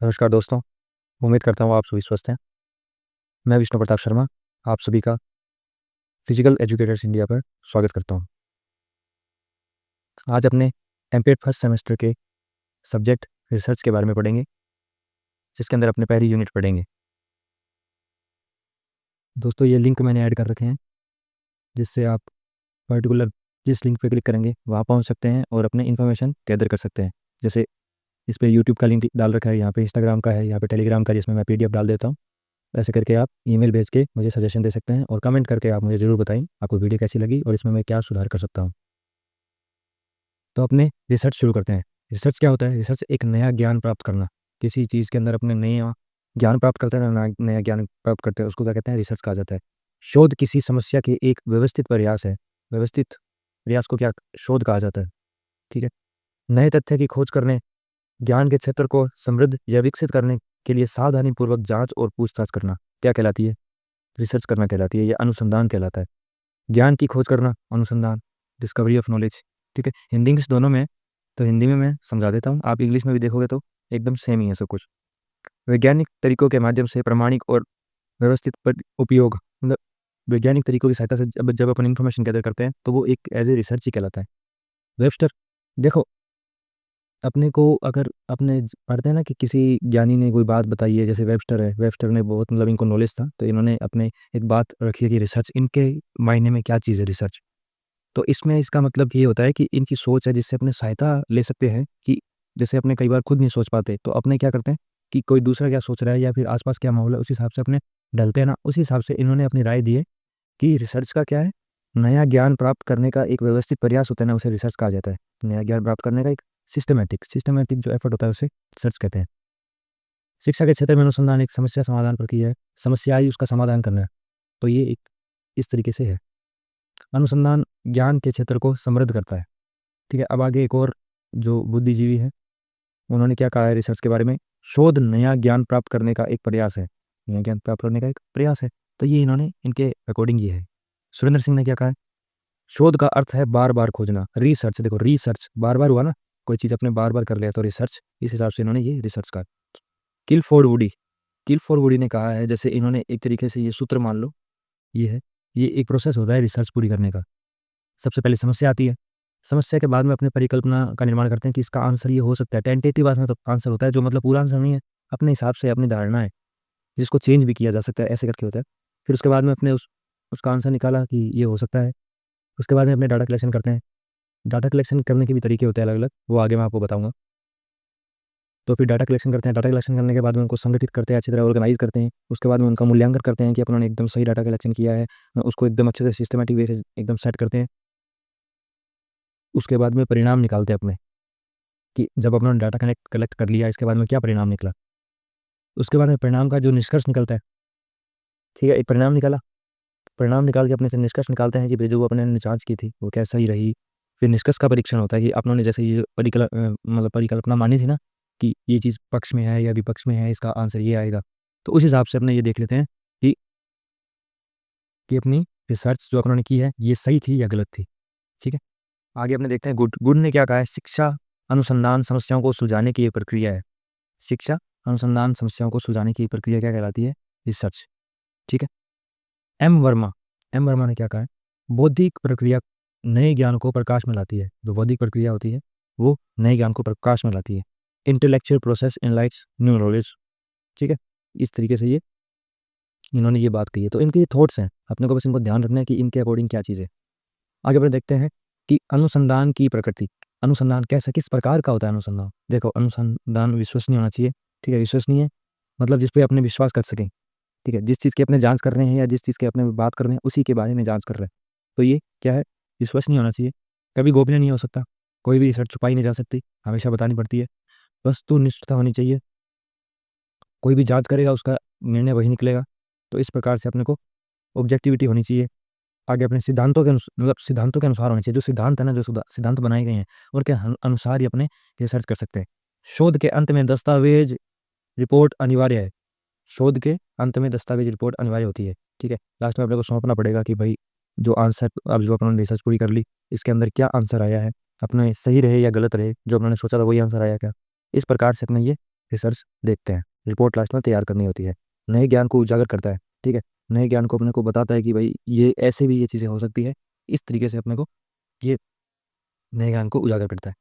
नमस्कार दोस्तों। उम्मीद करता हूँ आप सभी स्वस्थ हैं। मैं विष्णु प्रताप शर्मा आप सभी का फिजिकल एजुकेटर्स इंडिया पर स्वागत करता हूँ। आज अपने एमपीएड फर्स्ट सेमेस्टर के सब्जेक्ट रिसर्च के बारे में पढ़ेंगे, जिसके अंदर अपने पहली यूनिट पढ़ेंगे। दोस्तों, ये लिंक मैंने ऐड कर रखे हैं, जिससे आप पर्टिकुलर जिस लिंक पर क्लिक करेंगे वहाँ पहुँच सकते हैं और अपने इन्फॉर्मेशन गैदर कर सकते हैं। जैसे इस पर यूट्यूब का लिंक डाल रखा है, यहाँ पे इंस्टाग्राम का है, यहाँ पे टेलीग्राम का, जिसमें मैं पीडीएफ डाल देता हूँ। ऐसे करके आप ईमेल भेज के मुझे सजेशन दे सकते हैं और कमेंट करके आप मुझे ज़रूर बताएं आपको वीडियो कैसी लगी और इसमें मैं क्या सुधार कर सकता हूँ। तो अपने रिसर्च शुरू करते हैं। रिसर्च क्या होता है? रिसर्च एक नया ज्ञान प्राप्त करना, किसी चीज़ के अंदर अपने नया ज्ञान प्राप्त करते हैं ना, नया ज्ञान प्राप्त करते हैं, उसको क्या कहते हैं? रिसर्च कहा जाता है। शोध किसी समस्या के एक व्यवस्थित प्रयास है। व्यवस्थित प्रयास को क्या शोध कहा जाता है? ठीक है। नए तथ्य की खोज करने, ज्ञान के क्षेत्र को समृद्ध या विकसित करने के लिए सावधानी पूर्वक जांच और पूछताछ करना क्या कहलाती है? रिसर्च करना कहलाती है। यह अनुसंधान कहलाता है। ज्ञान की खोज करना, अनुसंधान, डिस्कवरी ऑफ नॉलेज। ठीक है। हिंदी इंग्लिश दोनों में, तो हिंदी में मैं समझा देता हूँ, आप इंग्लिश में भी देखोगे तो एकदम सेम ही है सब कुछ। वैज्ञानिक तरीकों के माध्यम से प्रामाणिक और व्यवस्थित उपयोग, मतलब वैज्ञानिक तरीकों की सहायता से जब जब अपन इन्फॉर्मेशन गैदर करते हैं तो वो एक एज ए रिसर्च ही कहलाता है। वेबस्टर, देखो, अपने को अगर अपने पढ़ते हैं ना कि किसी ज्ञानी ने कोई बात बताई है, जैसे वेबस्टर है, वेबस्टर ने बहुत, मतलब इनको नॉलेज था, तो इन्होंने अपने एक बात रखी है कि रिसर्च, इनके मायने में क्या चीज़ है रिसर्च। तो इसमें इसका मतलब ये होता है कि इनकी सोच है जिससे अपने सहायता ले सकते हैं, कि जैसे अपने कई बार खुद नहीं सोच पाते तो अपने क्या करते हैं कि कोई दूसरा क्या सोच रहा है या फिर आसपास क्या माहौल है, उस हिसाब से अपने ढलते हैं ना, उस हिसाब से इन्होंने अपनी राय दी है कि रिसर्च का क्या है? नया ज्ञान प्राप्त करने का एक व्यवस्थित प्रयास होता है ना, उसे रिसर्च कहा जाता है। नया ज्ञान प्राप्त करने का एक सिस्टमेटिक जो एफर्ट होता है उसे रिसर्च कहते हैं। शिक्षा के क्षेत्र में अनुसंधान एक समस्या समाधान प्रक्रिया है। समस्या आई, उसका समाधान करना है, तो ये एक इस तरीके से है। अनुसंधान ज्ञान के क्षेत्र को समृद्ध करता है। ठीक है। अब आगे एक और जो बुद्धिजीवी है, उन्होंने क्या कहा है रिसर्च के बारे में? शोध नया ज्ञान प्राप्त करने का एक प्रयास है। नया ज्ञान प्राप्त करने का एक प्रयास है, तो ये इन्होंने इनके अकॉर्डिंग ये है। सुरेंद्र सिंह ने क्या कहा है? शोध का अर्थ है बार बार खोजना। रिसर्च, देखो रिसर्च बार बार हुआ ना, कोई चीज़ अपने बार बार कर लिया तो रिसर्च, इस हिसाब से इन्होंने ये रिसर्च कहा। किल फॉर वुडी ने कहा है, जैसे इन्होंने एक तरीके से ये सूत्र मान लो, ये है, ये एक प्रोसेस होता है रिसर्च पूरी करने का। सबसे पहले समस्या आती है, समस्या के बाद में अपने परिकल्पना का निर्माण करते हैं कि इसका आंसर ये हो सकता है। टेंटेटिव आंसर होता है, जो मतलब पूरा आंसर नहीं है, अपने हिसाब से अपनी धारणा है, जिसको चेंज भी किया जा सकता है, ऐसे करके होता है। फिर उसके बाद में अपने उसका आंसर निकाला कि ये हो सकता है। उसके बाद में अपने डाटा कलेक्शन करते हैं। डाटा कलेक्शन करने के भी तरीके होते हैं अलग अलग, वो आगे मैं आपको बताऊंगा। तो फिर डाटा कलेक्शन करते हैं। डाटा कलेक्शन करने के बाद में उनको संगठित करते हैं, अच्छी तरह ऑर्गेनाइज करते हैं। उसके बाद में उनका मूल्यांकन करते हैं कि अपने एकदम सही डाटा कलेक्शन किया है, उसको एकदम अच्छे से सिस्टमेटिक वे से एकदम सेट करते हैं। उसके बाद में परिणाम निकालते हैं अपने, कि जब अपना डाटा कनेक्ट कलेक्ट कर लिया, इसके बाद में क्या परिणाम निकला। उसके बाद में परिणाम का जो निष्कर्ष निकलता है, ठीक है, एक परिणाम निकाला, परिणाम निकाल के अपने से निष्कर्ष निकालते हैं कि भाई जो वो अपने ने जांच की थी वो कैसा ही रही। फिर निष्कर्ष का परीक्षण होता है कि अपनों ने जैसे ये मतलब परिकल्पना मानी थी ना कि ये चीज़ पक्ष में है या विपक्ष में है, इसका आंसर ये आएगा, तो उस हिसाब से अपने ये देख लेते हैं कि अपनी रिसर्च जो अपनों ने की है ये सही थी या गलत थी। ठीक है। आगे अपने देखते हैं गुड। गुड ने क्या कहा है? शिक्षा अनुसंधान समस्याओं को सुलझाने की एक प्रक्रिया है। शिक्षा अनुसंधान समस्याओं को सुलझाने की प्रक्रिया क्या कहलाती है? रिसर्च। ठीक है। एम वर्मा ने क्या कहा है? बौद्धिक प्रक्रिया नए ज्ञान को प्रकाश में लाती है। जो बौद्धिक प्रक्रिया होती है वो नए ज्ञान को प्रकाश में लाती है। Intellectual process enlightens new knowledge. ठीक है। इस तरीके से ये इन्होंने ये बात कही है, तो इनके ये थॉट्स हैं, अपने को बस इनको ध्यान रखना है कि इनके अकॉर्डिंग क्या चीज़ है। आगे बढ़े देखते हैं कि अनुसंधान की प्रकृति। अनुसंधान कैसा, किस प्रकार का होता है अनुसंधान? देखो, अनुसंधान विश्वसनीय होना चाहिए। ठीक है। विश्वसनीय मतलब जिस पे अपने विश्वास कर सकें। ठीक है। जिस चीज़ की अपने जांच कर रहे हैं या जिस चीज़ की अपने बात कर रहे हैं उसी के बारे में जांच कर रहे हैं, तो ये क्या है? विश्वसनीय होना चाहिए। कभी गोपनीय नहीं हो सकता, कोई भी रिसर्च छुपाई नहीं जा सकती, हमेशा बतानी पड़ती है। वस्तुनिष्ठता होनी चाहिए, कोई भी जांच करेगा उसका निर्णय वही निकलेगा। तो इस प्रकार से अपने को ऑब्जेक्टिविटी होनी चाहिए। आगे अपने सिद्धांतों के मतलब सिद्धांतों के अनुसार होने चाहिए। जो सिद्धांत है ना, जो सिद्धांत बनाए गए हैं उनके अनुसार ही अपने रिसर्च कर सकते हैं। शोध के अंत में दस्तावेज रिपोर्ट अनिवार्य है। शोध के अंत में दस्तावेज रिपोर्ट अनिवार्य होती है। ठीक है। लास्ट में अपने को सौंपना पड़ेगा कि भाई जो आंसर, अब जो अपने रिसर्च पूरी कर ली, इसके अंदर क्या आंसर आया है, अपने सही रहे या गलत रहे, जो अपने सोचा था वही आंसर आया क्या। इस प्रकार से अपने ये रिसर्च देखते हैं, रिपोर्ट लास्ट में तैयार करनी होती है। नए ज्ञान को उजागर करता है, ठीक है, नए ज्ञान को अपने को बताता है कि भाई ये ऐसे भी ये चीज़ें हो सकती है, इस तरीके से अपने को ये नए ज्ञान को उजागर करता है।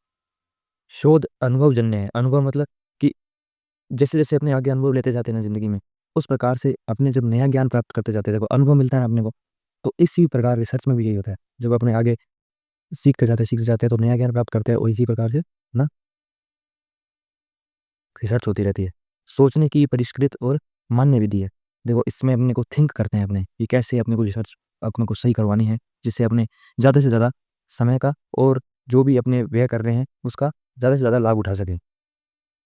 शोध अनुभवजन्य है, अनुभव मतलब कि जैसे जैसे अपने आगे अनुभव लेते जाते हैं ना जिंदगी में, उस प्रकार से अपने जब नया ज्ञान प्राप्त करते जाते हैं, देखो अनुभव मिलता है ना अपने को, तो इसी प्रकार रिसर्च में भी यही होता है। जब अपने आगे सीखते जाते हैं तो नया ज्ञान प्राप्त करते हैं, और इसी प्रकार से ना रिसर्च होती रहती है। सोचने की परिष्कृत और मान्य विधि है। देखो इसमें अपने को थिंक करते हैं अपने कि कैसे अपने को रिसर्च अपने को सही करवानी है, जिससे अपने ज़्यादा से ज़्यादा समय का और जो भी अपने व्यय कर रहे हैं उसका ज़्यादा से ज़्यादा लाभ उठा सकें।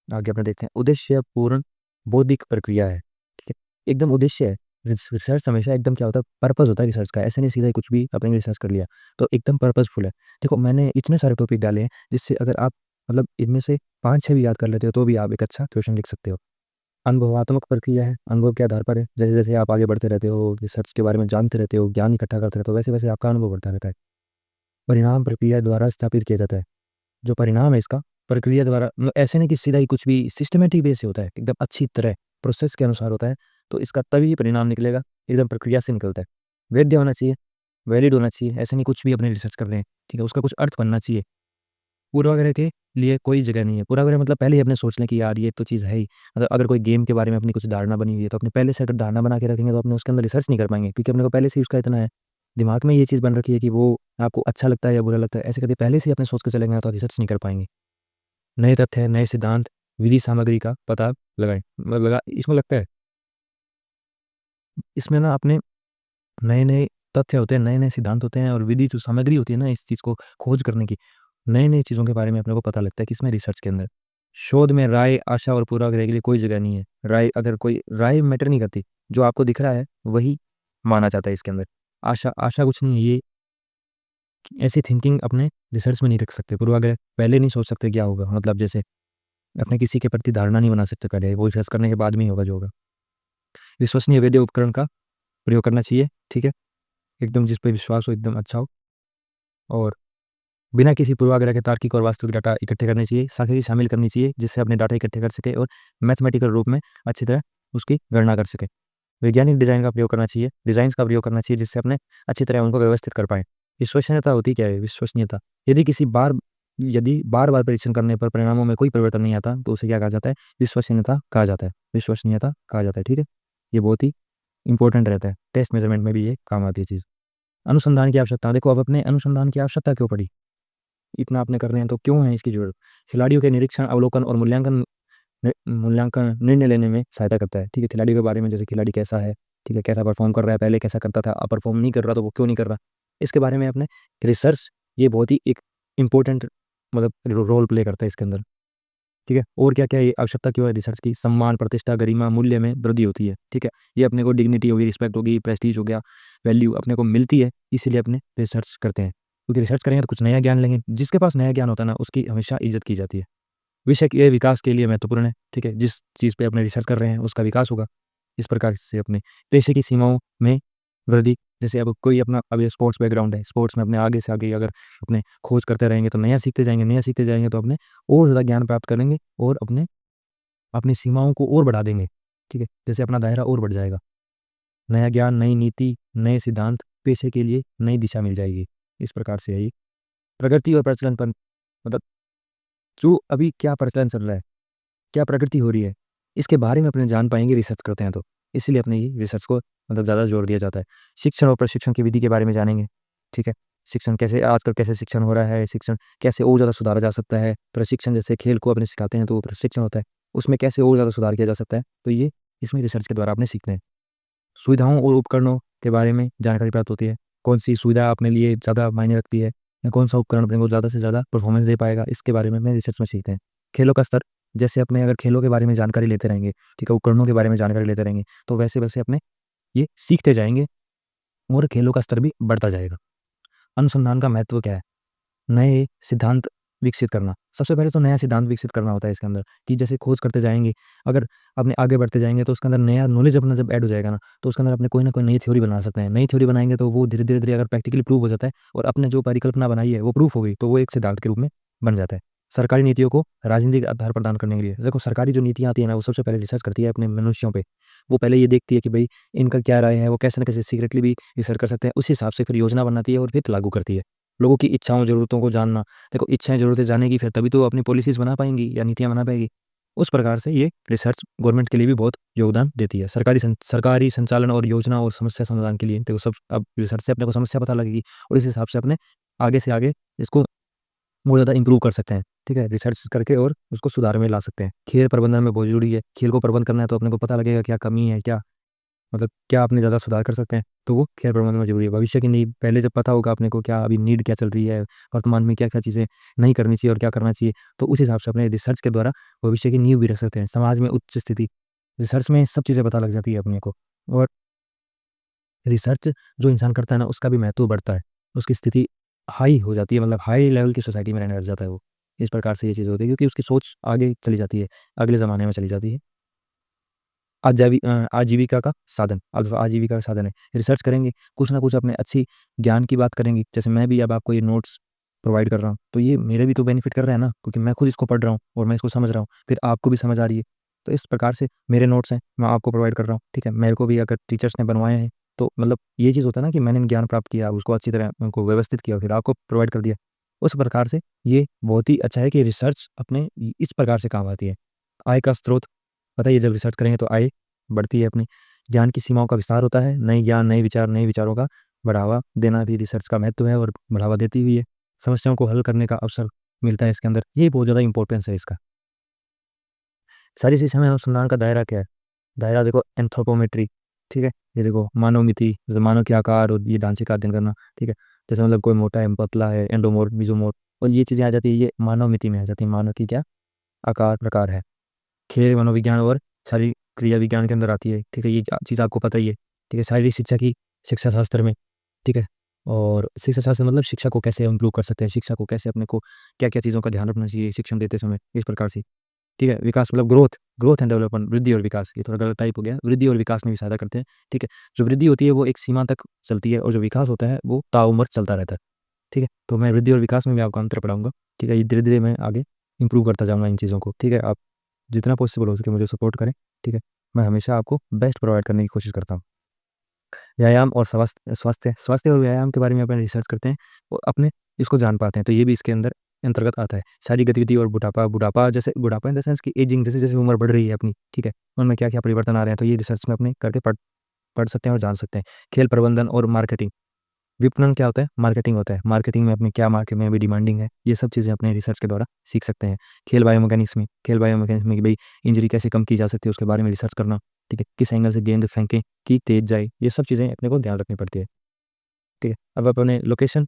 आगे अपने देखते हैं, उद्देश्य पूर्ण बौद्धिक प्रक्रिया है, ठीक है, एकदम उद्देश्य है। रिसर्च हमेशा एकदम क्या होता है, पर्पस होता है रिसर्च का, ऐसे नहीं सीधा ही कुछ भी अपने रिसर्च कर लिया, तो एकदम पर्पसफुल है। देखो मैंने इतने सारे टॉपिक डाले हैं जिससे अगर आप मतलब इनमें से 5-6 भी याद कर लेते हो तो भी आप एक अच्छा क्वेश्चन लिख सकते हो। अनुभवात्मक प्रक्रिया है, अनुभव के आधार पर है। जैसे जैसे आप आगे बढ़ते रहते हो, रिसर्च के बारे में जानते रहते हो, ज्ञान इकट्ठा करते रहते हो, वैसे वैसे आपका अनुभव बढ़ता रहता है। परिणाम प्रक्रिया द्वारा स्थापित किया जाता है। जो परिणाम है इसका प्रक्रिया द्वारा, मतलब ऐसे नहीं कि सीधा ही कुछ भी सिस्टमेटिक वे से होता है, एकदम अच्छी तरह प्रोसेस के अनुसार होता है, तो इसका तभी परिणाम निकलेगा, एकदम प्रक्रिया से निकलता है। वैध होना चाहिए, वैलिड होना चाहिए, ऐसे नहीं कुछ भी अपने रिसर्च कर रहे हैं, ठीक है, उसका कुछ अर्थ बनना चाहिए। पूर्वाग्रह के लिए कोई जगह नहीं है। पूर्वाग्रह मतलब पहले ही अपने सोच लें कि यार ये तो चीज़ है ही, मतलब अगर कोई गेम के बारे में अपनी कुछ धारणा बनी हुई है, तो अपने पहले से अगर धारणा बना के रखेंगे तो अपने उसके अंदर रिसर्च नहीं कर पाएंगे, क्योंकि अपने को पहले से ही उसका इतना है, दिमाग में ये चीज़ बन रखी है कि वो आपको अच्छा लगता है या बुरा लगता है, ऐसे करके पहले से ही अपने सोच के चलेंगे तो रिसर्च नहीं कर पाएंगे। नए तथ्य, नए सिद्धांत, विधि सामग्री का पता लगाएं, मतलब लगा इसमें लगता है, इसमें ना अपने नए नए तथ्य होते हैं, नए नए सिद्धांत होते हैं, और विधि जो सामग्री होती है ना इस चीज़ को खोज करने की, नई नई चीज़ों के बारे में अपने को पता लगता है किसमें, रिसर्च के अंदर। शोध में राय, आशा और पूर्वाग्रह के लिए कोई जगह नहीं है। राय, अगर कोई राय मैटर नहीं करती, जो आपको दिख रहा है वही माना जाता है इसके अंदर। आशा, आशा कुछ नहीं है, ये ऐसी थिंकिंग अपने रिसर्च में नहीं रख सकते। पूर्वाग्रह, पहले नहीं सोच सकते क्या होगा, मतलब जैसे अपने किसी के प्रति धारणा नहीं बना सकते पहले, वो रिसर्च करने के बाद में ही होगा जो होगा। विश्वसनीय वैद्य उपकरण का प्रयोग करना चाहिए, ठीक है, एकदम जिस पे विश्वास हो, एकदम अच्छा हो, और बिना किसी पूर्वाग्रह के तार्किक और वास्तविक डाटा इकट्ठे करने चाहिए, साथ शामिल करनी चाहिए, जिससे अपने डाटा इकट्ठे कर सके और मैथमेटिकल रूप में अच्छी तरह उसकी गणना कर सके। वैज्ञानिक डिजाइन का प्रयोग करना चाहिए, डिजाइन का प्रयोग करना चाहिए, जिससे अपने अच्छी तरह उनको व्यवस्थित कर पाए। विश्वसनीयता होती क्या है, विश्वसनीयता, यदि बार बार परीक्षण करने पर परिणामों में कोई परिवर्तन नहीं आता तो उसे क्या कहा जाता है, विश्वसनीयता कहा जाता है, विश्वसनीयता कहा जाता है, ठीक है। ये बहुत ही इंपॉर्टेंट रहता है, टेस्ट मेजरमेंट में भी ये काम आती है चीज़। अनुसंधान की आवश्यकता, देखो अब अपने अनुसंधान की आवश्यकता क्यों पड़ी, इतना आपने कर रहे हैं तो क्यों है इसकी जरूरत। खिलाड़ियों के निरीक्षण, अवलोकन और मूल्यांकन निर्णय लेने में सहायता करता है, ठीक है, खिलाड़ी के बारे में, जैसे खिलाड़ी कैसा है, ठीक है, कैसा परफॉर्म कर रहा है, पहले कैसा करता था, अब परफॉर्म नहीं कर रहा तो वो क्यों नहीं कर रहा, इसके बारे में अपने रिसर्च, ये बहुत ही एक इम्पोर्टेंट मतलब रोल प्ले करता है इसके अंदर, ठीक है। और क्या क्या ये आवश्यकता क्यों है रिसर्च की, सम्मान, प्रतिष्ठा, गरिमा, मूल्य में वृद्धि होती है, ठीक है, ये अपने को डिग्निटी होगी, रिस्पेक्ट होगी, प्रेस्टीज हो गया, वैल्यू अपने को मिलती है, इसीलिए अपने रिसर्च करते हैं, क्योंकि रिसर्च करेंगे तो कुछ नया ज्ञान लेंगे, जिसके पास नया ज्ञान होता है ना उसकी हमेशा इज्जत की जाती है। विषय के विकास के लिए महत्वपूर्ण है, ठीक है, जिस चीज़ पे अपने रिसर्च कर रहे हैं उसका विकास होगा, इस प्रकार से अपने पेशे की सीमाओं में वृद्धि, जैसे अब कोई अपना अभी स्पोर्ट्स बैकग्राउंड है, स्पोर्ट्स में अपने आगे से आगे अगर अपने खोज करते रहेंगे तो नया सीखते जाएंगे, नया सीखते जाएंगे तो अपने और ज़्यादा ज्ञान प्राप्त करेंगे और अपने अपनी सीमाओं को और बढ़ा देंगे, ठीक है, जैसे अपना दायरा और बढ़ जाएगा। नया ज्ञान, नई नीति, नए सिद्धांत, पेशे के लिए नई दिशा मिल जाएगी, इस प्रकार से है ये। प्रगति और प्रचलन पर, मतलब जो अभी क्या प्रचलन चल रहा है, क्या प्रगति हो रही है, इसके बारे में अपने जान पाएंगे रिसर्च करते हैं तो, इसीलिए अपने ये रिसर्च को मतलब ज़्यादा जोर दिया जाता है। शिक्षण और प्रशिक्षण की विधि के बारे में जानेंगे, ठीक है, शिक्षण कैसे आजकल कैसे शिक्षण हो रहा है, शिक्षण कैसे और ज़्यादा सुधारा जा सकता है, प्रशिक्षण जैसे खेल को अपने सिखाते हैं तो वो प्रशिक्षण होता है, उसमें कैसे और ज़्यादा सुधार किया जा सकता है, तो ये इसमें रिसर्च के द्वारा अपने सीखते हैं। सुविधाओं और उपकरणों के बारे में जानकारी प्राप्त होती है, कौन सी सुविधा अपने लिए ज़्यादा मायने रखती है, या कौन सा उपकरण अपने को ज़्यादा से ज़्यादा परफॉर्मेंस दे पाएगा, इसके बारे में अपने रिसर्च में सीखते हैं। खेलों का स्तर, जैसे अपने अगर खेलों के बारे में जानकारी लेते रहेंगे, ठीक है, उपकरणों के बारे में जानकारी लेते रहेंगे, तो वैसे वैसे अपने ये सीखते जाएंगे और खेलों का स्तर भी बढ़ता जाएगा। अनुसंधान का महत्व क्या है, नए सिद्धांत विकसित करना, सबसे पहले तो नया सिद्धांत विकसित करना होता है इसके अंदर, कि जैसे खोज करते जाएंगे, अगर अपने आगे बढ़ते जाएंगे तो उसके अंदर नया नॉलेज अपना जब ऐड हो जाएगा ना, तो उसके अंदर अपने कोई ना कोई नई थ्योरी बना सकते हैं, नई थ्योरी बनाएंगे तो वो धीरे धीरे अगर प्रैक्टिकली प्रूव हो जाता है और अपने जो परिकल्पना बनाई है वो प्रूफ हो गई तो वो एक सिद्धांत के रूप में बन जाता है। सरकारी नीतियों को राजनीतिक आधार प्रदान करने के लिए। देखो सरकारी जो नीतियाँ आती है ना, वो सबसे पहले रिसर्च करती है अपने मनुष्यों पे। वो पहले ये देखती है कि भाई इनका क्या राय है, वो कैसे ना कैसे सीक्रेटली भी रिसर्च कर सकते हैं, उस हिसाब से फिर योजना बनाती है और फिर लागू करती है। लोगों की इच्छाओं ज़रूरतों को जानना, देखो इच्छाएं ज़रूरतें जानेगी फिर तभी तो अपनी पॉलिसीज़ बना पाएंगी या नीतियाँ बना पाएगी। उस प्रकार से ये रिसर्च गवर्नमेंट के लिए भी बहुत योगदान देती है। सरकारी संचालन और योजना और समस्या समाधान के लिए देखो सब अब रिसर्च से अपने को समस्या पता लगेगी और इस हिसाब से अपने आगे से आगे इसको और ज़्यादा इंप्रूव कर सकते हैं। ठीक है, रिसर्च करके और उसको सुधार में ला सकते हैं। खेल प्रबंधन में बहुत ज़रूरी है। खेल को प्रबंध करना है तो अपने को पता लगेगा क्या कमी है, क्या मतलब क्या अपने ज़्यादा सुधार कर सकते हैं, तो वो खेल प्रबंधन में ज़रूरी है। भविष्य की नीड पहले जब पता होगा अपने को क्या अभी नीड क्या चल रही है, वर्तमान में क्या-क्या चीज़ें नहीं करनी चाहिए और क्या करना चाहिए, तो उस हिसाब से अपने रिसर्च के द्वारा भविष्य की नींव भी रख सकते हैं। समाज में उच्च स्थिति, रिसर्च में सब चीज़ें पता लग जाती है अपने को। और रिसर्च जो इंसान करता है ना, उसका भी महत्व बढ़ता है। उसकी स्थिति हाई हो जाती है, मतलब हाई लेवल की सोसाइटी में रहने लग जाता है वो। इस प्रकार से ये चीज़ होती है क्योंकि उसकी सोच आगे चली जाती है, अगले ज़माने में चली जाती है। आजीविका का साधन, अब आजीविका का साधन है। रिसर्च करेंगे, कुछ ना कुछ अपने अच्छी ज्ञान की बात करेंगे। जैसे मैं भी अब आपको ये नोट्स प्रोवाइड कर रहा हूँ, तो ये मेरे भी तो बेनिफिट कर रहा है ना, क्योंकि मैं खुद इसको पढ़ रहा हूँ और मैं इसको समझ रहा हूँ, फिर आपको भी समझ आ रही है। तो इस प्रकार से मेरे नोट्स हैं, मैं आपको प्रोवाइड कर रहा हूँ, ठीक है? मेरे को भी अगर टीचर्स ने बनवाए हैं, तो मतलब ये चीज़ होता है ना कि मैंने ज्ञान प्राप्त किया, उसको अच्छी तरह उनको व्यवस्थित किया, फिर आपको प्रोवाइड कर दिया। उस प्रकार से ये बहुत ही अच्छा है कि रिसर्च अपने इस प्रकार से काम आती है। आय का स्रोत, पता है ये जब रिसर्च करेंगे तो आय बढ़ती है अपनी। ज्ञान की सीमाओं का विस्तार होता है, नए ज्ञान, नए विचार, नए विचारों का बढ़ावा देना भी रिसर्च का महत्व है और बढ़ावा देती भी है। समस्याओं को हल करने का अवसर मिलता है इसके अंदर, ये बहुत ज़्यादा इंपॉर्टेंस है इसका। सारी शिक्षा में अनुसंधान का दायरा क्या है? दायरा देखो एंथ्रोपोमेट्री, ठीक है? ये देखो मानव मिति, जैसे मानव के आकार और ये ढांचे का अध्ययन करना, ठीक है? जैसे मतलब कोई मोटा है, पतला है, एंडोमॉर्फ, मेसोमॉर्फ, और ये चीज़ें आ जाती है, ये मानव मिति में आ जाती है, मानव की क्या आकार, प्रकार है। खेल मनोविज्ञान और शारीरिक क्रिया विज्ञान के अंदर आती है, ठीक है? ये चीज़ आपको पता ही है, ठीक है? शारीरिक शिक्षा की शिक्षा शास्त्र में, ठीक है? और शिक्षा शास्त्र मतलब शिक्षा को कैसे इम्प्रूव कर सकते हैं, शिक्षा को कैसे अपने को क्या-क्या चीज़ों का ध्यान रखना चाहिए शिक्षण देते समय, इस प्रकार से, ठीक है? विकास मतलब ग्रोथ, ग्रोथ एंड डेवलपमेंट, वृद्धि और विकास, ये थोड़ा गलत टाइप हो गया, वृद्धि और विकास में भी सहायता करते हैं, ठीक है? जो वृद्धि होती है वो एक सीमा तक चलती है और जो विकास होता है वो ताउम्र चलता रहता है, ठीक है? तो मैं वृद्धि और विकास में भी आपको अंतर पढ़ाऊँगा, ठीक है? ये धीरे-धीरे मैं आगे इम्प्रूव करता जाऊँगा इन चीज़ों को, ठीक है? आप जितना पॉसिबल हो सके मुझे सपोर्ट करें, ठीक है? मैं हमेशा आपको बेस्ट प्रोवाइड करने की कोशिश करता हूँ। व्यायाम और स्वास्थ्य स्वास्थ्य और व्यायाम के बारे में अपन रिसर्च करते हैं और अपने इसको जान पाते हैं, तो ये भी इसके अंदर अंतर्गत आता है। शारीरिक गतिविधि और बुढ़ापा, बुढ़ापा जैसे बुढ़ापा इन द सेंस कि एजिंग, जैसे-जैसे उम्र बढ़ रही है अपनी, ठीक है? उनमें क्या-क्या परिवर्तन आ रहे हैं, तो ये रिसर्च में अपने करके पढ़ पढ़ सकते हैं और जान सकते हैं। खेल प्रबंधन और मार्केटिंग, विपणन क्या होता है? मार्केटिंग होता है। मार्केटिंग में अपनी क्या मार्केट में अभी डिमांडिंग है, ये सब चीज़ें अपने रिसर्च के द्वारा सीख सकते हैं। खेल बायोमैकेनिक्स में कि भई इंजरी कैसे कम की जा सकती है, उसके बारे में रिसर्च करना, ठीक है? किस एंगल से गेंद फेंकें कि तेज़ जाए, ये सब चीज़ें अपने को ध्यान रखनी पड़ती है, ठीक है? अब अपने location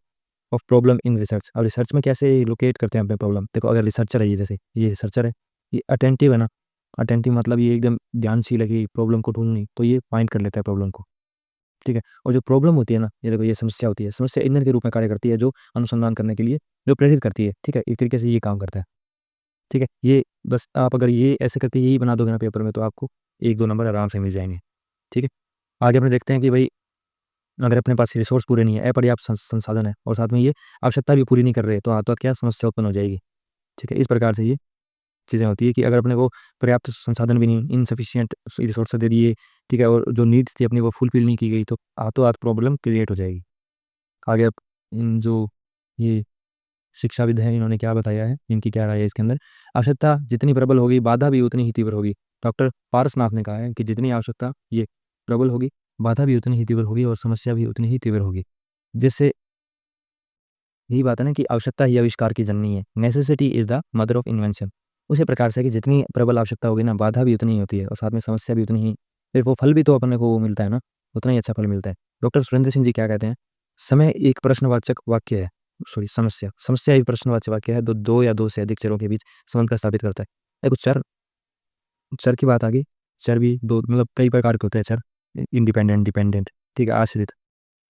of problem in research, अब रिसर्च में कैसे लोकेट करते हैं अपने प्रॉब्लम? देखो अगर रिसर्चर है ये रिसर्चर है, ये अटेंटिव है ना, अटेंटिव मतलब ये एकदम ध्यानशील है कि प्रॉब्लम को ढूँढनी, तो ये फाइंड कर लेता है प्रॉब्लम को। ठीक है? और जो प्रॉब्लम होती है ना, ये देखो ये समस्या होती है, समस्या ईंधन के रूप में कार्य करती है जो अनुसंधान करने के लिए जो प्रेरित करती है, ठीक है? एक तरीके से ये काम करता है, ठीक है? ये बस आप अगर ये ऐसे करके यही बना दोगे ना पेपर में तो आपको 1-2 नंबर आराम से मिल जाएँगे, ठीक है? आगे अपने देखते हैं कि भई अगर अपने पास रिसोर्स पूरे नहीं है, अपर्याप्त संसाधन है और साथ में ये आवश्यकता भी पूरी नहीं कर रहे, तो हाथों-हाथ क्या समस्या उत्पन्न हो जाएगी, ठीक है? इस प्रकार से ये चीज़ें होती है कि अगर अपने को पर्याप्त संसाधन भी नहीं, इनसफिशिएंट रिसोर्स दे दिए, ठीक है? और जो नीड्स थी अपनी वो फुलफिल नहीं की गई, तो हाथों-हाथ प्रॉब्लम क्रिएट हो जाएगी। आगे अब इन जो ये शिक्षाविद हैं इन्होंने क्या बताया है, इनकी क्या राय है इसके अंदर? आवश्यकता जितनी प्रबल होगी, बाधा भी उतनी ही तीव्र होगी। डॉक्टर पारसनाथ ने कहा है कि जितनी आवश्यकता ये प्रबल होगी, बाधा भी उतनी ही तीव्र होगी और समस्या भी उतनी ही तीव्र होगी। जिससे यही बात है ना कि आवश्यकता ही आविष्कार की जननी है। Necessity is the mother of invention. उसी प्रकार से कि जितनी प्रबल आवश्यकता होगी ना, बाधा भी उतनी ही होती है और साथ में समस्या भी उतनी ही, फिर वो फल भी तो अपने को वो मिलता है ना, उतना ही अच्छा फल मिलता है। डॉक्टर सुरेंद्र सिंह जी क्या कहते हैं? समय एक प्रश्नवाचक वाक्य है, सॉरी समस्या, समस्या एक प्रश्नवाचक वाक्य है, दो या दो से अधिक चरों के बीच संबंध का स्थापित करता है। देखो चर चर की बात आ गई, चर भी 2 मतलब कई प्रकार के होते हैं चर, इंडिपेंडेंट, डिपेंडेंट, ठीक है, आश्रित,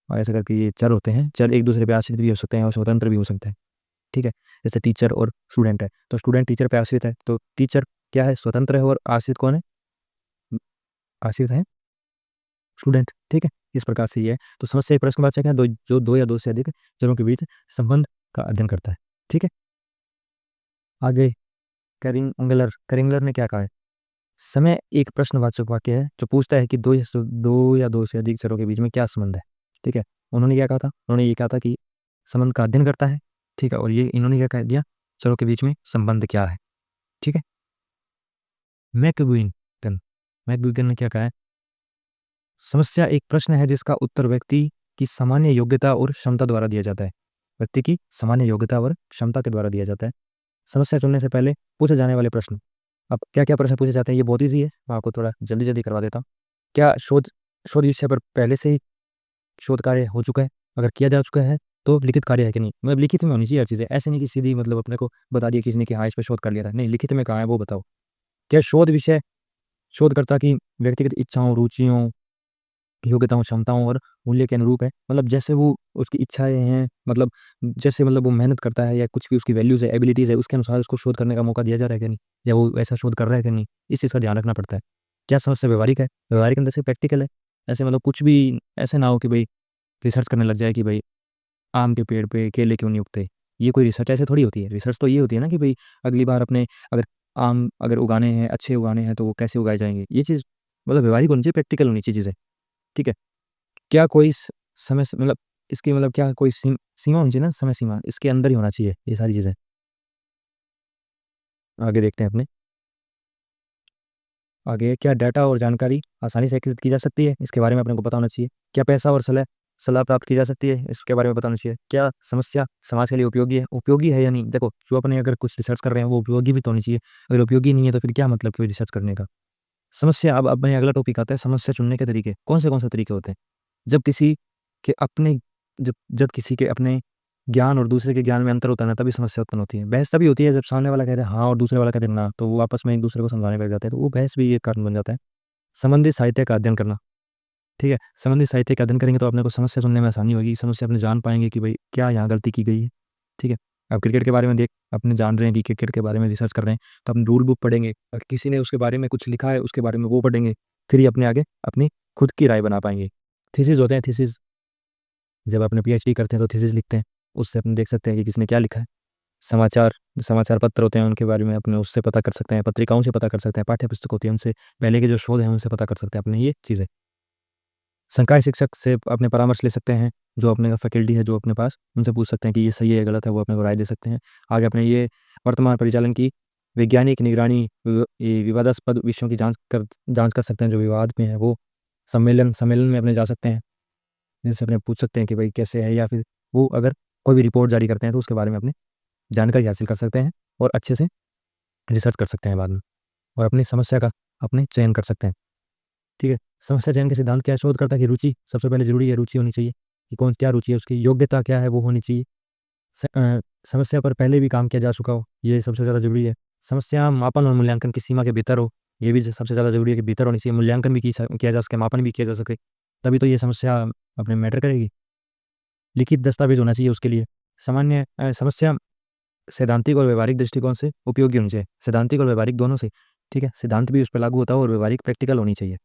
और ऐसा करके ये चर होते हैं। चर एक दूसरे पे आश्रित भी हो सकते हैं और स्वतंत्र भी हो सकते हैं। ठीक है? जैसे टीचर और स्टूडेंट है, तो स्टूडेंट टीचर पे आश्रित है, तो टीचर क्या है? स्वतंत्र है और आश्रित कौन है? आश्रित है स्टूडेंट, ठीक है? इस प्रकार से ये है। तो समस्या एक प्रश्नवाचक है, जो 2 या 2 से अधिक चरों के बीच संबंध का अध्ययन करता है, ठीक है? आगे करिंगलर ने क्या कहा है? समय एक प्रश्नवाचक वाक्य है जो पूछता है कि दो से अधिक चरों के बीच में क्या संबंध है। ठीक है, उन्होंने क्या कहा था? उन्होंने ये कहा था कि संबंध का अध्ययन करता है। ठीक है, और ये इन्होंने क्या कह दिया? चरों के बीच में संबंध क्या है। ठीक है, मैकगुइगन मैकगुइगन ने क्या कहा है? समस्या एक प्रश्न है जिसका उत्तर व्यक्ति की सामान्य योग्यता और क्षमता द्वारा दिया जाता है। व्यक्ति की सामान्य योग्यता और क्षमता के द्वारा दिया जाता है। समस्या चुनने से पहले पूछे जाने वाले प्रश्न। अब क्या क्या प्रश्न पूछे जाते हैं, ये बहुत ईजी है, मैं आपको थोड़ा जल्दी जल्दी करवा देता हूँ। क्या शोध शोध विषय पर पहले से ही शोध कार्य हो चुका है? अगर किया जा चुका है तो लिखित कार्य है कि नहीं? मतलब लिखित में होनी चाहिए हर चीज़ें, ऐसे नहीं कि सीधी मतलब अपने को बता दिया किसी ने कि हाँ इस पर शोध कर लिया था। नहीं, लिखित में कहाँ है वो बताओ। क्या शोध विषय शोधकर्ता की व्यक्तिगत इच्छाओं, रुचियों, योग्यताओं, क्षमताओं और मूल्य के अनुरूप है? मतलब जैसे वो उसकी इच्छाएं हैं, मतलब जैसे मतलब वो मेहनत करता है या कुछ भी उसकी वैल्यूज़ है, एबिलिटीज़ है, उसके अनुसार उसको शोध करने का मौका दिया जा रहा है कि नहीं, या वो ऐसा शोध कर रहा है कि नहीं, इस चीज़ का ध्यान रखना पड़ता है। क्या समस्या व्यवहारिक है? व्यवहारिक अंदर से प्रैक्टिकल है। ऐसे मतलब कुछ भी ऐसे ना हो कि भाई रिसर्च करने लग जाए कि भाई आम के पेड़ पे केले क्यों नहीं उगते। ये कोई रिसर्च ऐसे थोड़ी होती है। रिसर्च तो ये होती है ना कि भाई अगली बार अपने अगर आम अगर उगाने हैं, अच्छे उगाने हैं, तो वो कैसे उगाए जाएंगे। ये चीज़ मतलब व्यवहारिक होनी चाहिए, प्रैक्टिकल होनी चाहिए चीज़ें। ठीक है, क्या कोई समय मतलब इसकी मतलब क्या कोई सीमा होनी चाहिए ना, समय सीमा इसके अंदर ही होना चाहिए ये सारी चीज़ें। आगे देखते हैं अपने आगे, क्या डाटा और जानकारी आसानी से एकत्रित की जा सकती है? इसके बारे में अपने को पता होना चाहिए। क्या पैसा और सलाह सलाह प्राप्त की जा सकती है? इसके बारे में पता होना चाहिए। क्या समस्या समाज के लिए उपयोगी है या नहीं? देखो, जो अपने अगर कुछ रिसर्च कर रहे हैं वो उपयोगी भी तो होनी चाहिए। अगर उपयोगी नहीं है तो फिर क्या मतलब कोई रिसर्च करने का। समस्या, अब अपने अगला टॉपिक आता है समस्या चुनने के तरीके। कौन से तरीके होते हैं? जब किसी के अपने जब जब किसी के अपने ज्ञान और दूसरे के ज्ञान में अंतर होता है ना, तभी समस्या उत्पन्न होती है। बहस तभी होती है जब सामने वाला कहता है हाँ और दूसरे वाला कहते हैं ना, तो वो आपस में एक दूसरे को समझाने लग जाते हैं, तो वो बहस भी एक कारण बन जाता है। संबंधित साहित्य का अध्ययन करना। ठीक है, संबंधित साहित्य का अध्ययन करेंगे तो अपने को समस्या सुनने में आसानी होगी। समस्या अपने जान पाएंगे कि भाई क्या यहाँ गलती की गई है। ठीक है, अब क्रिकेट के बारे में अपने जान रहे हैं कि क्रिकेट के बारे में रिसर्च कर रहे हैं, तो अपने रूल बुक पढ़ेंगे, अगर किसी ने उसके बारे में कुछ लिखा है उसके बारे में वो पढ़ेंगे, फिर ही अपने आगे अपनी खुद की राय बना पाएंगे। थीसिस होते हैं, थीसिस जब अपने पीएचडी करते हैं तो थीसिस लिखते हैं, उससे अपने देख सकते हैं कि किसने क्या लिखा है। समाचार समाचार पत्र होते हैं, उनके बारे में अपने उससे पता कर सकते हैं, पत्रिकाओं से पता कर सकते हैं, पाठ्य पुस्तक होती है उनसे पहले के जो शोध हैं उनसे पता कर सकते हैं अपने ये चीज़ें। संकाय शिक्षक से अपने परामर्श ले सकते हैं, जो अपने का फैकल्टी है जो अपने पास, उनसे पूछ सकते हैं कि ये सही है गलत है, वो अपने को राय दे सकते हैं। आगे अपने ये वर्तमान परिचालन की वैज्ञानिक निगरानी, ये विवादास्पद विषयों की जांच कर सकते हैं, जो विवाद में है वो सम्मेलन सम्मेलन में अपने जा सकते हैं, जिनसे अपने पूछ सकते हैं कि भाई कैसे है, या फिर वो अगर कोई भी रिपोर्ट जारी करते हैं तो उसके बारे में अपने जानकारी हासिल कर सकते हैं और अच्छे से रिसर्च कर सकते हैं बाद में, और अपनी समस्या का अपने चयन कर सकते हैं। ठीक है, समस्या चयन के सिद्धांत क्या है? शोधकर्ता की रुचि सबसे पहले जरूरी है, रुचि होनी चाहिए कि कौन क्या रुचि है उसकी, योग्यता क्या है वो होनी चाहिए। समस्या पर पहले भी काम किया जा चुका हो, ये सबसे ज़्यादा जरूरी है। समस्या मापन और मूल्यांकन की सीमा के भीतर हो, ये भी सबसे ज़्यादा जरूरी है कि भीतर होनी चाहिए, मूल्यांकन भी किया जा सके, मापन भी किया जा सके, तभी तो ये समस्या अपने मैटर करेगी। लिखित दस्तावेज होना चाहिए उसके लिए। समस्या सैद्धांतिक और व्यवहारिक दृष्टिकोण से उपयोगी होनी चाहिए, सैद्धांतिक और व्यवहारिक दोनों से। ठीक है, सिद्धांत भी उस पर लागू होता है और व्यवहारिक प्रैक्टिकल होनी चाहिए।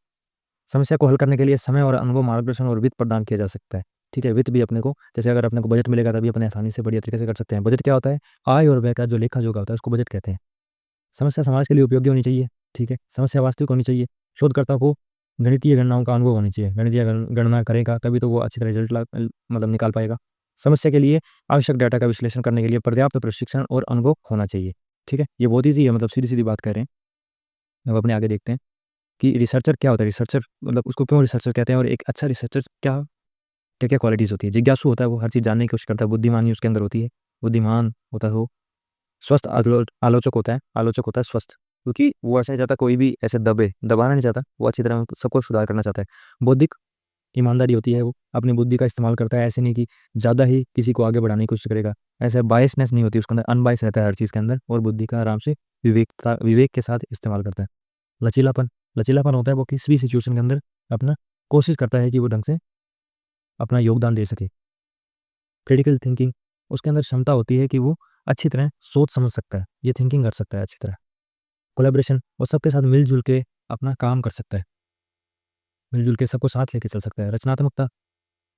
समस्या को हल करने के लिए समय और अनुभव, मार्गदर्शन और वित्त प्रदान किया जा सकता है। ठीक है, वित्त भी अपने को, जैसे अगर अपने को बजट मिलेगा तभी अपने आसानी से बढ़िया तरीके से कर सकते हैं। बजट क्या होता है? आय और व्यय का जो लेखा जोखा होता है उसको बजट कहते हैं। समस्या समाज के लिए उपयोगी होनी चाहिए। ठीक है, समस्या वास्तविक होनी चाहिए। शोधकर्ता को गणितीय गणनाओं का अनुभव होनी चाहिए, गणितीय गणना करेगा तभी तो वो अच्छी तरह रिजल्ट मतलब निकाल पाएगा। समस्या के लिए आवश्यक डाटा का विश्लेषण करने के लिए पर्याप्त प्रशिक्षण और अनुभव होना चाहिए। ठीक है, ये बहुत ईजी है, मतलब सीधी सीधी बात कह रहे हैं। अब अपने आगे देखते हैं कि रिसर्चर क्या होता है। रिसर्चर मतलब उसको क्यों रिसर्चर कहते हैं, और एक अच्छा रिसर्चर क्या क्या क्या क्वालिटीज़ होती है। जिज्ञासु होता है, वो हर चीज़ जानने की कोशिश करता है, बुद्धिमानी उसके अंदर होती है, बुद्धिमान होता है वो। स्वस्थ आलोचक होता है, आलोचक होता है स्वस्थ, क्योंकि वो ऐसा नहीं चाहता कोई भी ऐसे दबाना नहीं चाहता, वो अच्छी तरह सबको सुधार करना चाहता है। बौद्धिक ईमानदारी होती है, वो अपनी बुद्धि का इस्तेमाल करता है, ऐसे नहीं कि ज़्यादा ही किसी को आगे बढ़ाने की कोशिश करेगा। ऐसे बायसनेस नहीं होती उसके अंदर, अनबायस रहता है हर चीज़ के अंदर, और बुद्धि का आराम से विवेक के साथ इस्तेमाल करता है। लचीलापन लचीलापन होता है, वो किसी भी सिचुएशन के अंदर अपना कोशिश करता है कि वो ढंग से अपना योगदान दे सके। क्रिटिकल थिंकिंग, उसके अंदर क्षमता होती है कि वो अच्छी तरह सोच समझ सकता है, ये थिंकिंग कर सकता है अच्छी तरह। कोलैबोरेशन, वो सबके साथ मिलजुल के अपना काम कर सकता है, मिलजुल के सबको साथ लेके चल सकता है। रचनात्मकता,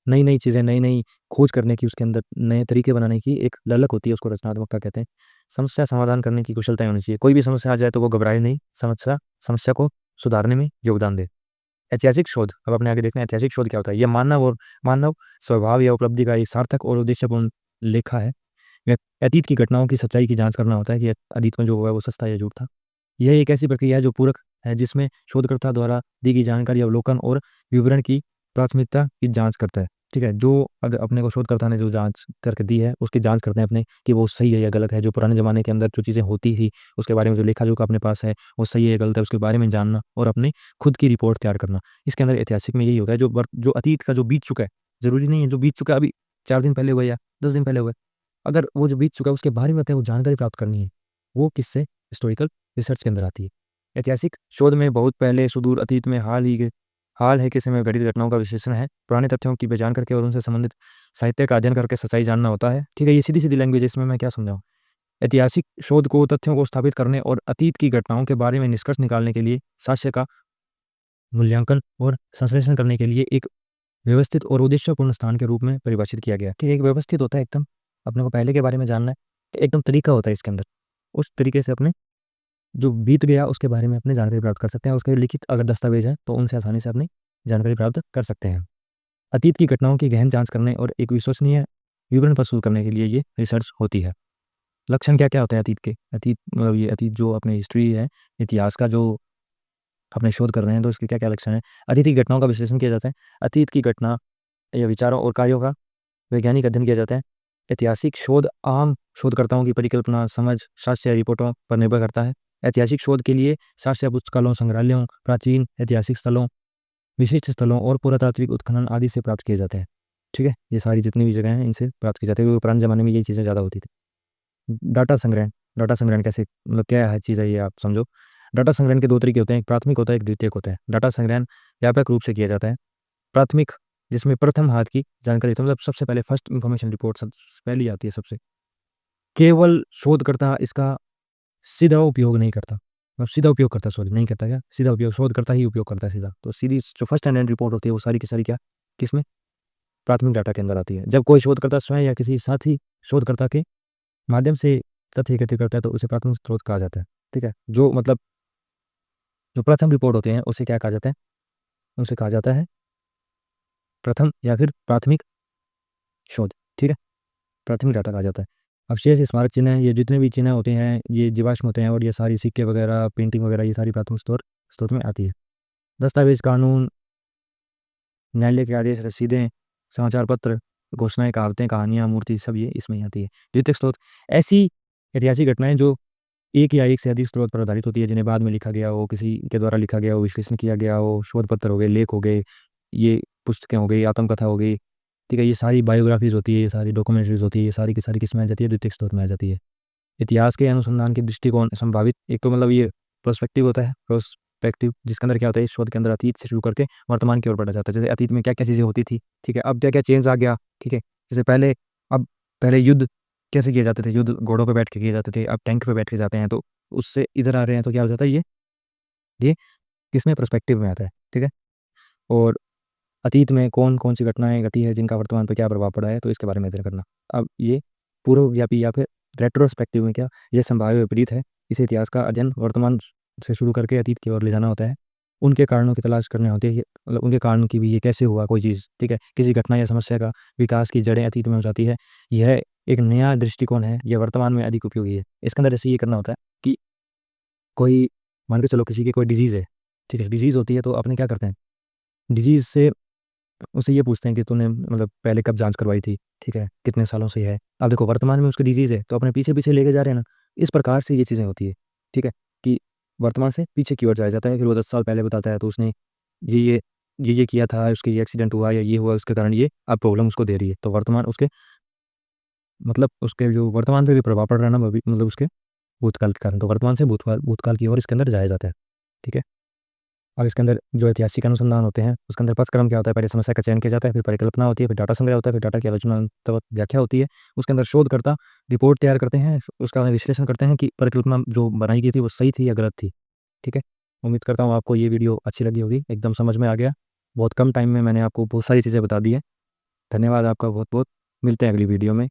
नई नई चीज़ें, नई नई खोज करने की, उसके अंदर नए तरीके बनाने की एक ललक होती है, उसको रचनात्मकता कहते हैं। समस्या समाधान करने की कुशलता होनी चाहिए। कोई भी समस्या आ जाए तो वो घबराए नहीं, समस्या समस्या को सुधारने में योगदान दे। ऐतिहासिक शोध, अब अपने आगे देखते हैं ऐतिहासिक शोध क्या होता है। यह मानव स्वभाव या उपलब्धि का एक सार्थक और उद्देश्यपूर्ण लेखा है। यह अतीत की घटनाओं की सच्चाई की जांच करना होता है कि अतीत में जो हुआ है वो सच था या झूठ था। यह एक ऐसी प्रक्रिया है जो पूरक है, जिसमें शोधकर्ता द्वारा दी गई जानकारी, अवलोकन और विवरण की प्राथमिकता की जांच करता है। ठीक है, जो अगर अपने को शोधकर्ता ने जो जांच करके दी है उसकी जांच करते हैं अपने कि वो सही है या गलत है। जो पुराने ज़माने के अंदर जो चीज़ें होती थी उसके बारे में जो लेखा जोखा अपने पास है वो सही है या गलत है, उसके बारे में जानना और अपनी खुद की रिपोर्ट तैयार करना। इसके अंदर ऐतिहासिक में यही होता है, जो अतीत का जो बीत चुका है, ज़रूरी नहीं है जो बीत चुका है अभी 4 दिन पहले हुआ या 10 दिन पहले हुआ है। अगर वो जो बीत चुका है उसके बारे में वो जानकारी प्राप्त करनी है, वो किससे? हिस्टोरिकल रिसर्च के अंदर आती है। ऐतिहासिक शोध में बहुत पहले सुदूर अतीत में हाल है के समय घटित घटनाओं का विश्लेषण है। पुराने तथ्यों की पहचान करके और उनसे संबंधित साहित्य का अध्ययन करके सच्चाई जानना होता है। ठीक है, ये सीधी सीधी लैंग्वेज है, इसमें मैं क्या समझाऊं। ऐतिहासिक शोध को तथ्यों को स्थापित करने और अतीत की घटनाओं के बारे में निष्कर्ष निकालने के लिए, साक्ष्य का मूल्यांकन और संश्लेषण करने के लिए एक व्यवस्थित और उद्देश्यपूर्ण स्थान के रूप में परिभाषित किया गया। ठीक है, एक व्यवस्थित होता है एकदम, अपने को पहले के बारे में जानना है, एकदम तरीका होता है इसके अंदर। उस तरीके से अपने जो बीत गया उसके बारे में अपनी जानकारी प्राप्त कर सकते हैं। उसके लिखित अगर दस्तावेज हैं तो उनसे आसानी से अपनी जानकारी प्राप्त कर सकते हैं। अतीत की घटनाओं की गहन जांच करने और एक विश्वसनीय विवरण प्रस्तुत करने के लिए ये रिसर्च होती है। लक्षण क्या क्या होते हैं अतीत के? अतीत मतलब ये अतीत जो अपने हिस्ट्री है, इतिहास का जो अपने शोध कर रहे हैं तो इसके क्या क्या लक्षण है। अतीत की घटनाओं का विश्लेषण किया जाता है। अतीत की घटना या विचारों और कार्यों का वैज्ञानिक अध्ययन किया जाता है। ऐतिहासिक शोध आम शोधकर्ताओं की परिकल्पना, समझ, साक्ष्य या रिपोर्टों पर निर्भर करता है। ऐतिहासिक शोध के लिए साक्ष्य पुस्तकालयों, संग्रहालयों, प्राचीन ऐतिहासिक स्थलों, विशिष्ट स्थलों और पुरातात्विक उत्खनन आदि से प्राप्त किए जाते हैं। ठीक है, ये सारी जितनी भी जगह हैं इनसे प्राप्त की जाती है, क्योंकि पुराने ज़माने में ये चीज़ें ज़्यादा होती थी। डाटा संग्रहण कैसे, मतलब क्या है चीज़ है ये आप समझो। डाटा संग्रहण के दो तरीके होते हैं, एक प्राथमिक होता है, एक द्वितीयक होता है। डाटा संग्रहण व्यापक रूप से किया जाता है। प्राथमिक, जिसमें प्रथम हाथ की जानकारी होती है, मतलब सबसे पहले फर्स्ट इंफॉर्मेशन रिपोर्ट सबसे पहली आती है सबसे। केवल शोधकर्ता इसका सीधा उपयोग नहीं करता, मतलब सीधा उपयोग करता, सॉरी नहीं करता, क्या सीधा उपयोग शोधकर्ता ही उपयोग करता है सीधा। तो सीधी जो फर्स्ट हैंड रिपोर्ट होती है वो सारी की सारी क्या किसमें? प्राथमिक डाटा के अंदर आती है। जब कोई शोधकर्ता स्वयं या किसी साथी शोधकर्ता के माध्यम से तथ्य एकत्रित करता है तो उसे प्राथमिक स्रोत कहा जाता है। ठीक है, जो मतलब जो प्रथम रिपोर्ट होते हैं उसे क्या कहा जाता है? उसे कहा जाता है प्रथम या फिर प्राथमिक शोध। ठीक है, प्राथमिक डाटा कहा जाता है। अवशेष, स्मारक चिन्ह, ये जितने भी चिन्ह होते हैं ये जीवाश्म होते हैं, और ये सारी सिक्के वगैरह, पेंटिंग वगैरह, ये सारी प्राथमिक स्रोत में आती है। दस्तावेज, कानून, न्यायालय के आदेश, रसीदें, समाचार पत्र, घोषणाएं, कहावतें, कहानियाँ, मूर्ति, सब ये इसमें ही आती है। द्वितीयक स्रोत ऐसी ऐतिहासिक घटनाएं जो एक या एक से अधिक स्रोत पर आधारित होती है, जिन्हें बाद में लिखा गया हो, किसी के द्वारा लिखा गया हो, विश्लेषण किया गया हो, शोध पत्र हो गए, लेख हो गए, ये पुस्तकें हो गई, आत्मकथा हो गई। ठीक है, ये सारी बायोग्राफीज होती है, ये सारी डॉक्यूमेंट्रीज होती है, ये सारी की सारी किस में आ जाती है? द्वितीयक स्रोत में आ जाती है। इतिहास के अनुसंधान के दृष्टिकोण संभावित, एक तो मतलब ये प्रोस्पेक्टिव होता है, प्रोस्पेक्टिव जिसके अंदर क्या होता है, इस शोध के अंदर अतीत से शुरू करके वर्तमान की ओर बढ़ा जाता है। जैसे अतीत में क्या क्या चीज़ें होती थी, ठीक है, अब क्या क्या चेंज आ गया। ठीक है, जैसे पहले, अब पहले युद्ध कैसे किए जाते थे, युद्ध घोड़ों पे बैठ के किए जाते थे, अब टैंक पे बैठ के जाते हैं, तो उससे इधर आ रहे हैं तो क्या हो जाता है, ये किसमें? प्रोस्पेक्टिव में आता है। ठीक है, और अतीत में कौन कौन सी घटनाएं घटी है जिनका वर्तमान पर क्या प्रभाव पड़ा है, तो इसके बारे में अध्ययन करना। अब ये पूर्वव्यापी या फिर रेट्रोस्पेक्टिव में क्या, ये संभाव्य विपरीत है। इसे इतिहास का अध्ययन वर्तमान से शुरू करके अतीत की ओर ले जाना होता है। उनके कारणों की तलाश करने होती है, मतलब उनके कारण की भी, ये कैसे हुआ कोई चीज़। ठीक है, किसी घटना या समस्या का विकास की जड़ें अतीत में हो जाती है। यह एक नया दृष्टिकोण है, यह वर्तमान में अधिक उपयोगी है। इसके अंदर जैसे ये करना होता है कि कोई, मान के चलो किसी की कोई डिजीज़ है, ठीक है, डिजीज़ होती है तो अपने क्या करते हैं, डिजीज़ से उससे ये पूछते हैं कि तूने मतलब पहले कब जांच करवाई थी, ठीक है, कितने सालों से है। अब देखो वर्तमान में उसकी डिजीज़ है तो अपने पीछे पीछे लेके जा रहे हैं ना, इस प्रकार से ये चीज़ें होती है। ठीक है, कि वर्तमान से पीछे की ओर जाया जाता है, फिर वो 10 साल पहले बताता है तो उसने ये ये ये किया था, उसके ये एक्सीडेंट हुआ या ये हुआ, उसके कारण ये अब प्रॉब्लम उसको दे रही है। तो वर्तमान उसके, मतलब उसके जो वर्तमान पे भी प्रभाव पड़ रहा है ना, मतलब उसके भूतकाल के कारण, तो वर्तमान से भूतकाल भूतकाल की ओर इसके अंदर जाया जाता है। ठीक है, और इसके अंदर जो ऐतिहासिक अनुसंधान होते हैं उसके अंदर पथक्रम क्या होता है, पहले समस्या का चयन किया जाता है, फिर परिकल्पना होती है, फिर डाटा संग्रह होता है, फिर डाटा की आलोचनात्मक व्याख्या होती है। उसके अंदर शोधकर्ता रिपोर्ट तैयार करते हैं, उसका विश्लेषण करते हैं कि परिकल्पना जो बनाई गई थी वो सही थी या गलत थी। ठीक है, उम्मीद करता हूँ आपको ये वीडियो अच्छी लगी होगी, एकदम समझ में आ गया। बहुत कम टाइम में मैंने आपको बहुत सारी चीज़ें बता दी है। धन्यवाद आपका बहुत बहुत। मिलते हैं अगली वीडियो में।